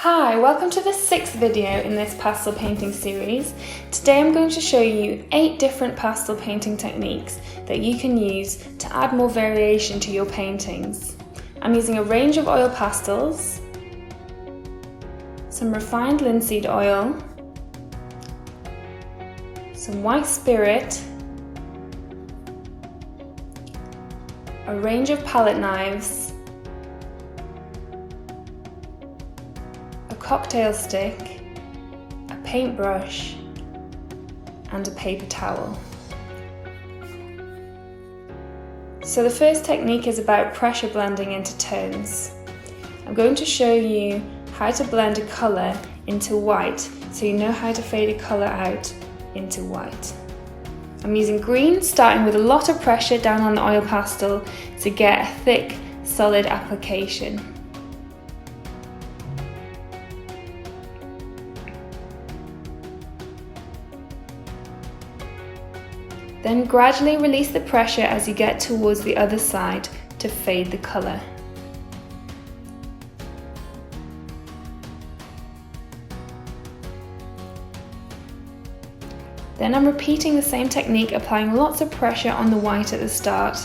Hi, welcome to the 6th video in this pastel painting series. Today I'm going to show you 8 different pastel painting techniques that you can use to add more variation to your paintings. I'm using a range of oil pastels, some refined linseed oil, some white spirit, a range of palette knives, a cocktail stick, a paintbrush, and a paper towel. So the first technique is about pressure blending into tones. I'm going to show you how to blend a colour into white so you know how to fade a colour out into white. I'm using green, starting with a lot of pressure down on the oil pastel to get a thick, solid application. Then gradually release the pressure as you get towards the other side to fade the colour. Then I'm repeating the same technique, applying lots of pressure on the white at the start,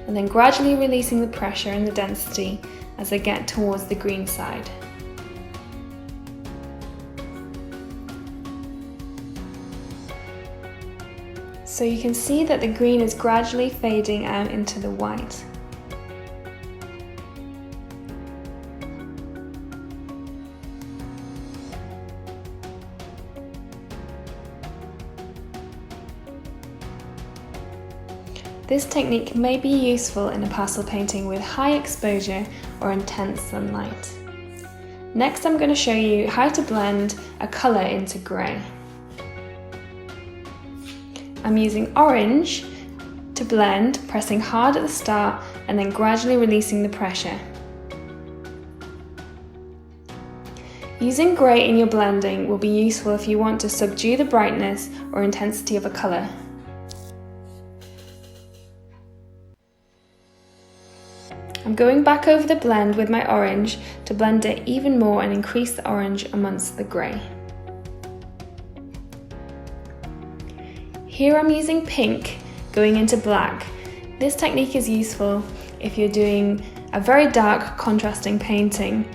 and then gradually releasing the pressure and the density as I get towards the green side. So you can see that the green is gradually fading out into the white. This technique may be useful in a pastel painting with high exposure or intense sunlight. Next, I'm going to show you how to blend a colour into grey. I'm using orange to blend, pressing hard at the start and then gradually releasing the pressure. Using grey in your blending will be useful if you want to subdue the brightness or intensity of a colour. I'm going back over the blend with my orange to blend it even more and increase the orange amongst the grey. Here I'm using pink going into black. This technique is useful if you're doing a very dark contrasting painting.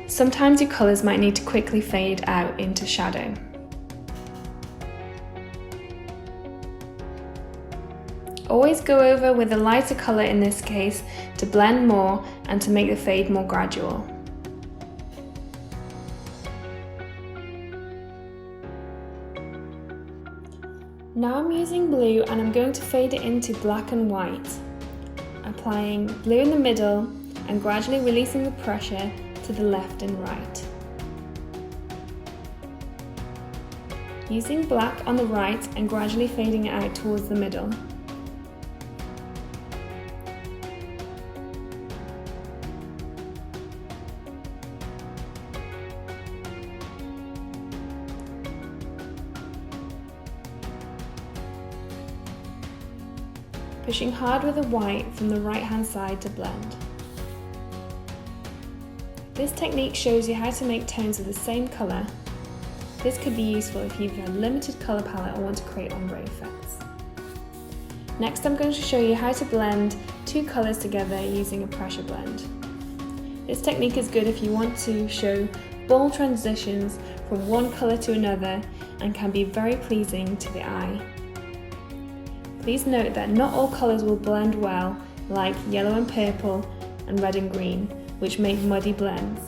Sometimes your colours might need to quickly fade out into shadow. Always go over with a lighter colour in this case to blend more and to make the fade more gradual. Now I'm using blue and I'm going to fade it into black and white, applying blue in the middle and gradually releasing the pressure to the left and right. Using black on the right and gradually fading it out towards the middle. Pushing hard with the white from the right hand side to blend. This technique shows you how to make tones of the same colour. This could be useful if you've a limited colour palette or want to create ombre effects. Next I'm going to show you how to blend two colours together using a pressure blend. This technique is good if you want to show bold transitions from one colour to another and can be very pleasing to the eye. Please note that not all colours will blend well, like yellow and purple and red and green, which make muddy blends.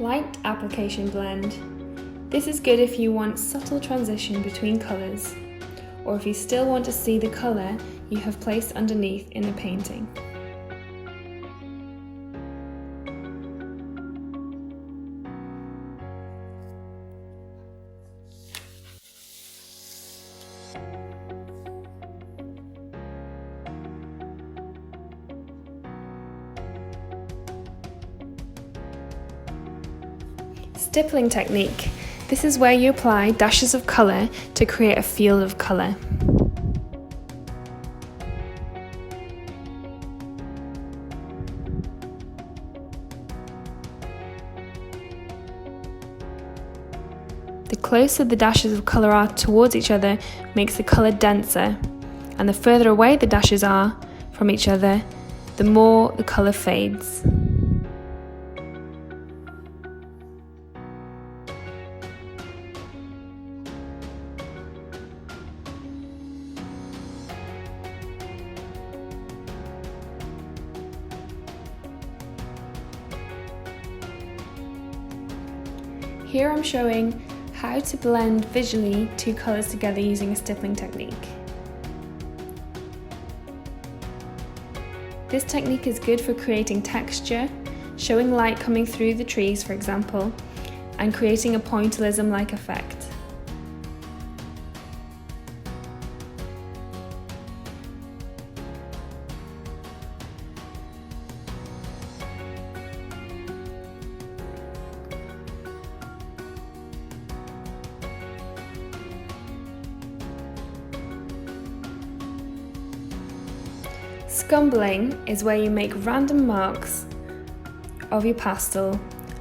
Light application blend. This is good if you want subtle transition between colours, or if you still want to see the colour you have placed underneath in the painting. Stippling technique. This is where you apply dashes of colour to create a field of colour. The closer the dashes of colour are towards each other makes the colour denser, and the further away the dashes are from each other, the more the colour fades. Here I'm showing how to blend visually two colours together using a stippling technique. This technique is good for creating texture, showing light coming through the trees for example, and creating a pointillism-like effect. Scumbling is where you make random marks of your pastel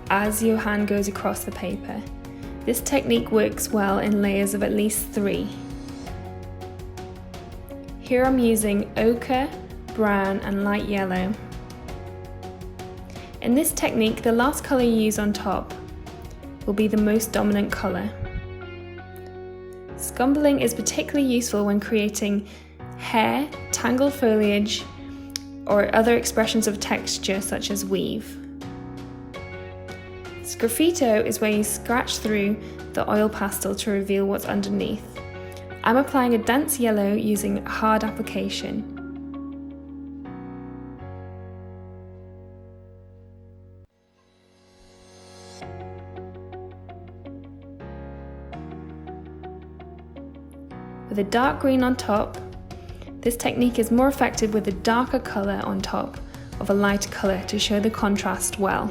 as your hand goes across the paper. This technique works well in layers of at least 3. Here I'm using ochre, brown and light yellow. In this technique, the last colour you use on top will be the most dominant colour. Scumbling is particularly useful when creating hair, tangled foliage, or other expressions of texture such as weave. Sgraffito is where you scratch through the oil pastel to reveal what's underneath. I'm applying a dense yellow using hard application. With a dark green on top, this technique is more effective with a darker colour on top of a lighter colour to show the contrast well.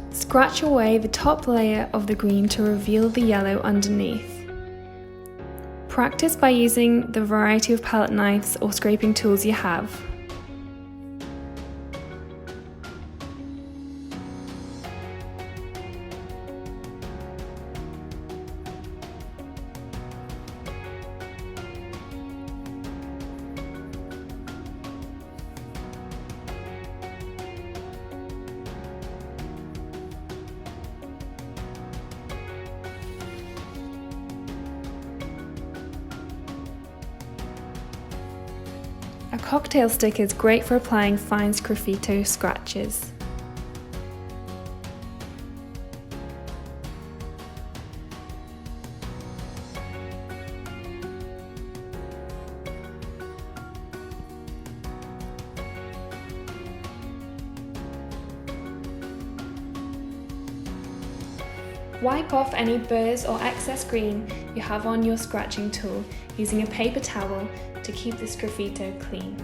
Scratch away the top layer of the green to reveal the yellow underneath. Practice by using the variety of palette knives or scraping tools you have. A cocktail stick is great for applying fine sgraffito scratches. Wipe off any burrs or excess green you have on your scratching tool using a paper towel to keep the sgraffito clean.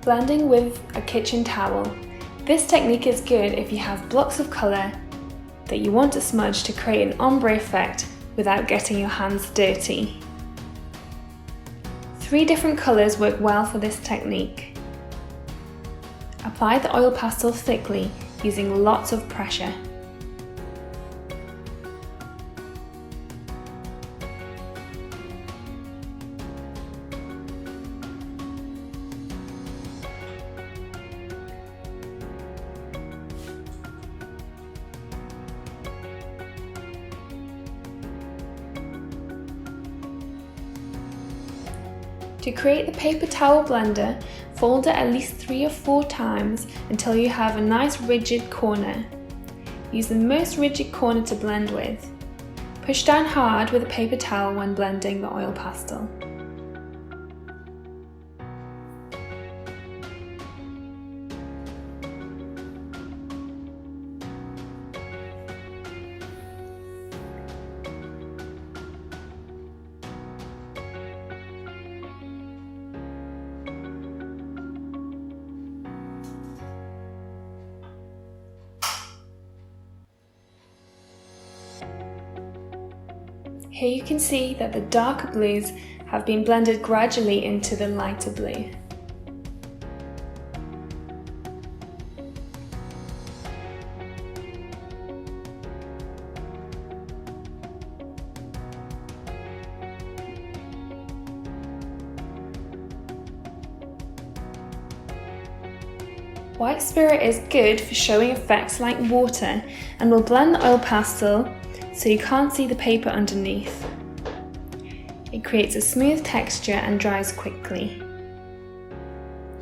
Blending with a kitchen towel. This technique is good if you have blocks of colour that you want to smudge to create an ombre effect without getting your hands dirty. 3 different colours work well for this technique. Apply the oil pastel thickly using lots of pressure. To create the paper towel blender, fold it at least 3 or 4 times until you have a nice rigid corner. Use the most rigid corner to blend with. Push down hard with a paper towel when blending the oil pastel. Here you can see that the darker blues have been blended gradually into the lighter blue. White spirit is good for showing effects like water and will blend the oil pastel so you can't see the paper underneath. It creates a smooth texture and dries quickly.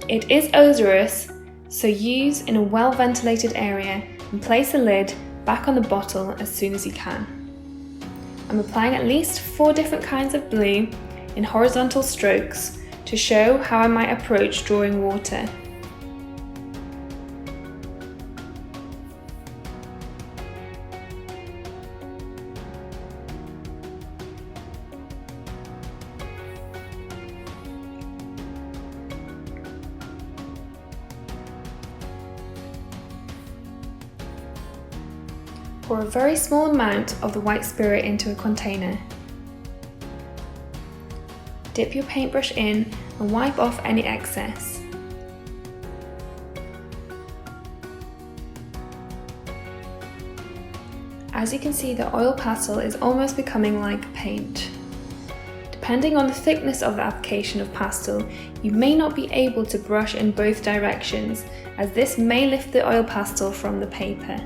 It is odorous, so use in a well-ventilated area and place a lid back on the bottle as soon as you can. I'm applying at least 4 different kinds of blue in horizontal strokes to show how I might approach drawing water. Pour a very small amount of the white spirit into a container. Dip your paintbrush in and wipe off any excess. As you can see, the oil pastel is almost becoming like paint. Depending on the thickness of the application of pastel, you may not be able to brush in both directions, as this may lift the oil pastel from the paper.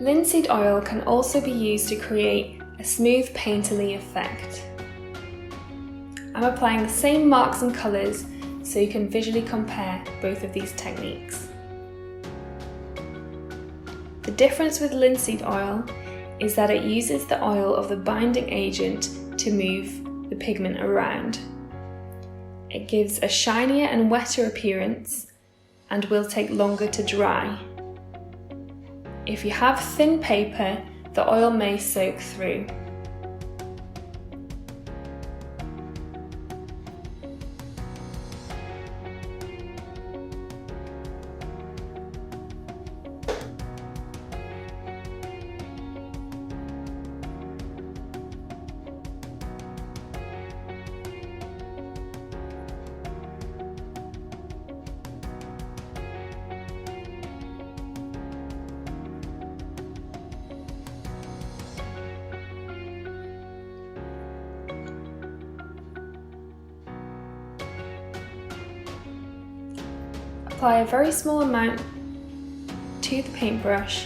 Linseed oil can also be used to create a smooth painterly effect. I'm applying the same marks and colours so you can visually compare both of these techniques. The difference with linseed oil is that it uses the oil of the binding agent to move the pigment around. It gives a shinier and wetter appearance and will take longer to dry. If you have thin paper, the oil may soak through. Apply a very small amount to the paintbrush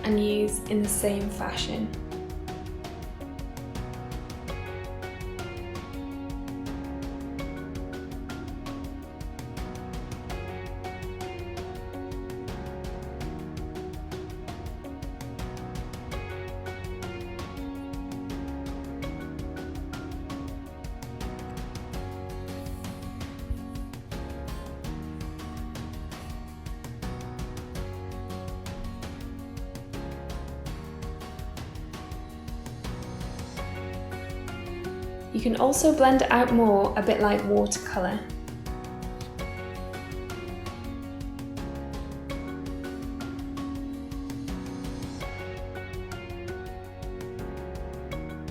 and use in the same fashion. You can also blend it out more, a bit like watercolour.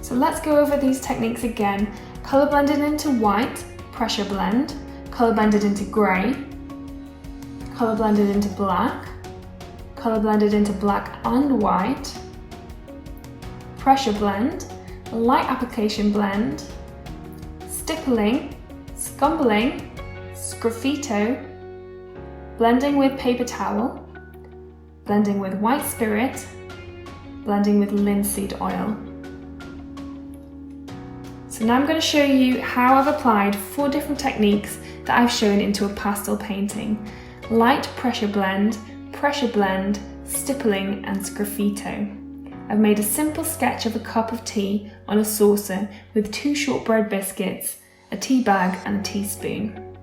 So let's go over these techniques again. Colour blended into white, pressure blend. Colour blended into grey. Colour blended into black. Colour blended into black and white. Pressure blend. Light application blend. Stippling. Scumbling. Sgraffito. Blending with paper towel. Blending with white spirit. Blending with linseed oil. So now I'm going to show you how I've applied 4 different techniques that I've shown into a pastel painting. Light pressure blend, stippling and sgraffito. I've made a simple sketch of a cup of tea on a saucer with 2 shortbread biscuits, a tea bag and a teaspoon.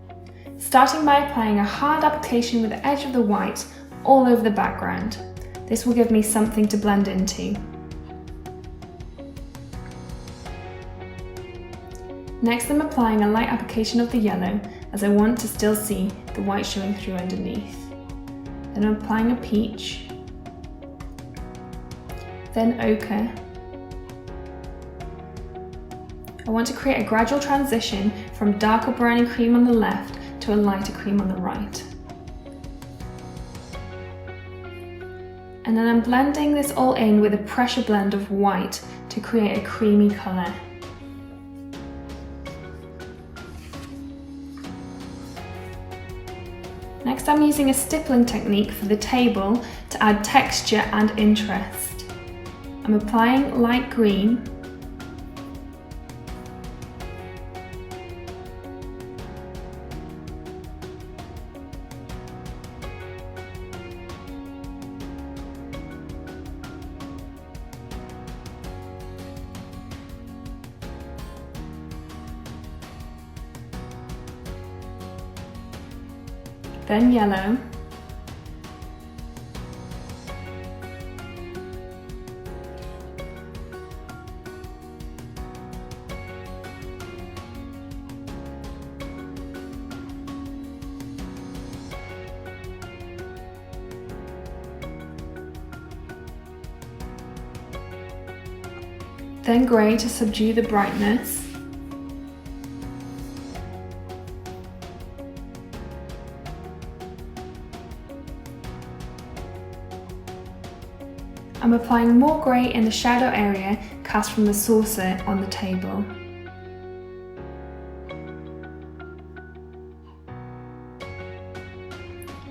Starting by applying a hard application with the edge of the white all over the background. This will give me something to blend into. Next, I'm applying a light application of the yellow as I want to still see the white showing through underneath. Then I'm applying a peach, then ochre. I want to create a gradual transition from darker browny cream on the left to a lighter cream on the right. And then I'm blending this all in with a pressure blend of white to create a creamy colour. Next, I'm using a stippling technique for the table to add texture and interest. I'm applying light green, then yellow, then grey to subdue the brightness, I'm applying more grey in the shadow area cast from the saucer on the table.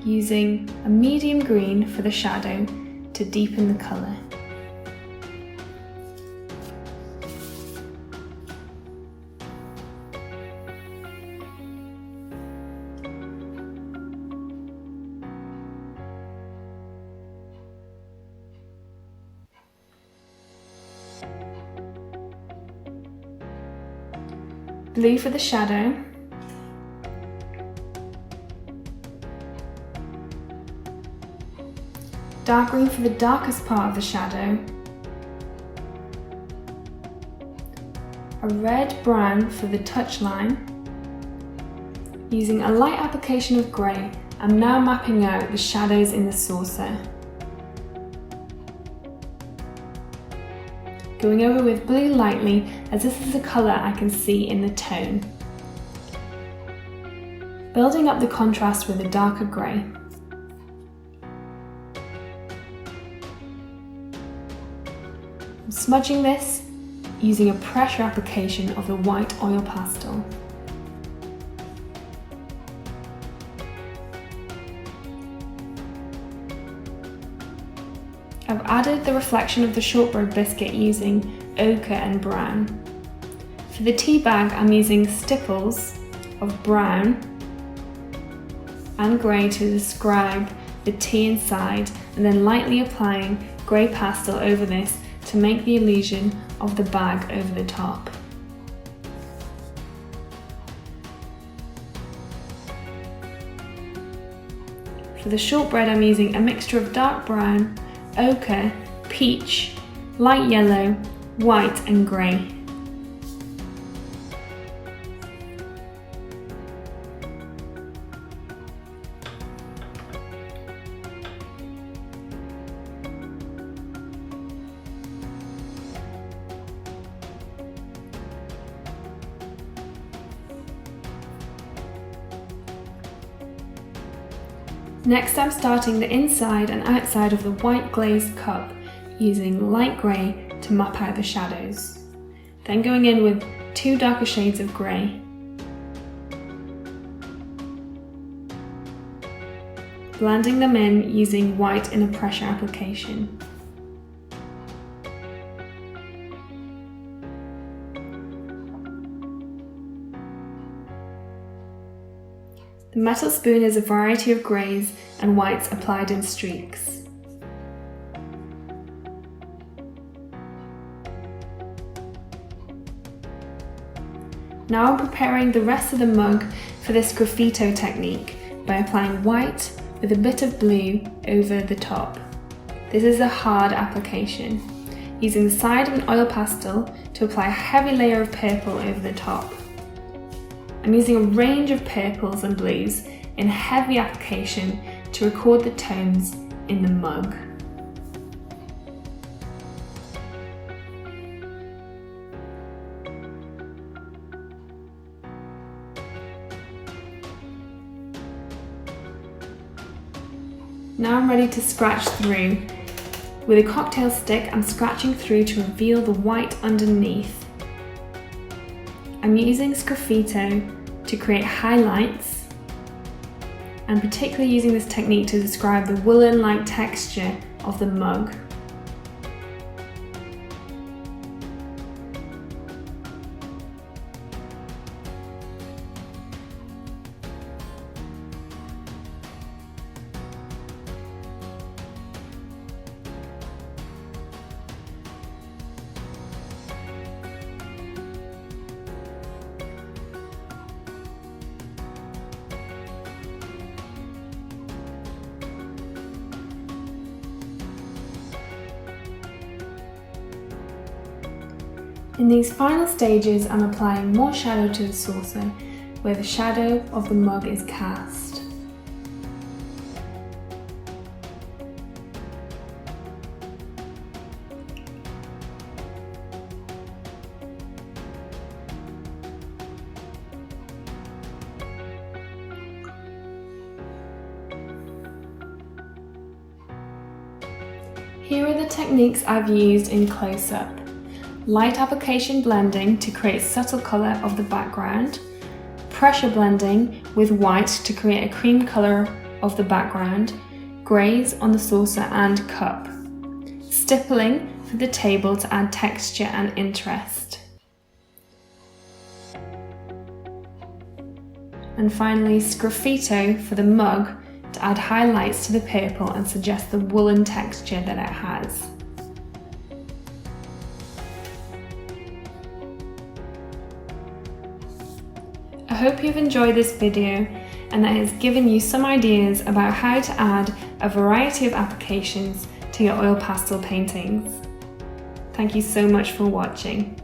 Using a medium green for the shadow to deepen the colour. Blue for the shadow, dark green for the darkest part of the shadow, a red-brown for the touch line. Using a light application of grey, I'm now mapping out the shadows in the saucer. Going over with blue lightly, as this is a colour I can see in the tone. Building up the contrast with a darker grey. I'm smudging this using a pressure application of the white oil pastel. I've added the reflection of the shortbread biscuit using ochre and brown. For the tea bag, I'm using stipples of brown and grey to describe the tea inside, and then lightly applying grey pastel over this to make the illusion of the bag over the top. For the shortbread, I'm using a mixture of dark brown, ochre, peach, light yellow, white and grey. Next, I'm starting the inside and outside of the white glazed cup using light grey to map out the shadows. Then going in with 2 darker shades of grey. Blending them in using white in a pressure application. The metal spoon is a variety of greys and whites applied in streaks. Now I'm preparing the rest of the mug for this graffito technique by applying white with a bit of blue over the top. This is a hard application, using the side of an oil pastel to apply a heavy layer of purple over the top. I'm using a range of purples and blues in heavy application to record the tones in the mug. Now I'm ready to scratch through. With a cocktail stick, I'm scratching through to reveal the white underneath. I'm using graffito to create highlights, and particularly using this technique to describe the woolen-like texture of the mug. In these final stages, I'm applying more shadow to the saucer, where the shadow of the mug is cast. Here are the techniques I've used in close-up. Light application blending to create subtle colour of the background, pressure blending with white to create a cream colour of the background, greys on the saucer and cup, stippling for the table to add texture and interest, and finally graffito for the mug to add highlights to the purple and suggest the woolen texture that it has. I hope you've enjoyed this video and that it has given you some ideas about how to add a variety of applications to your oil pastel paintings. Thank you so much for watching.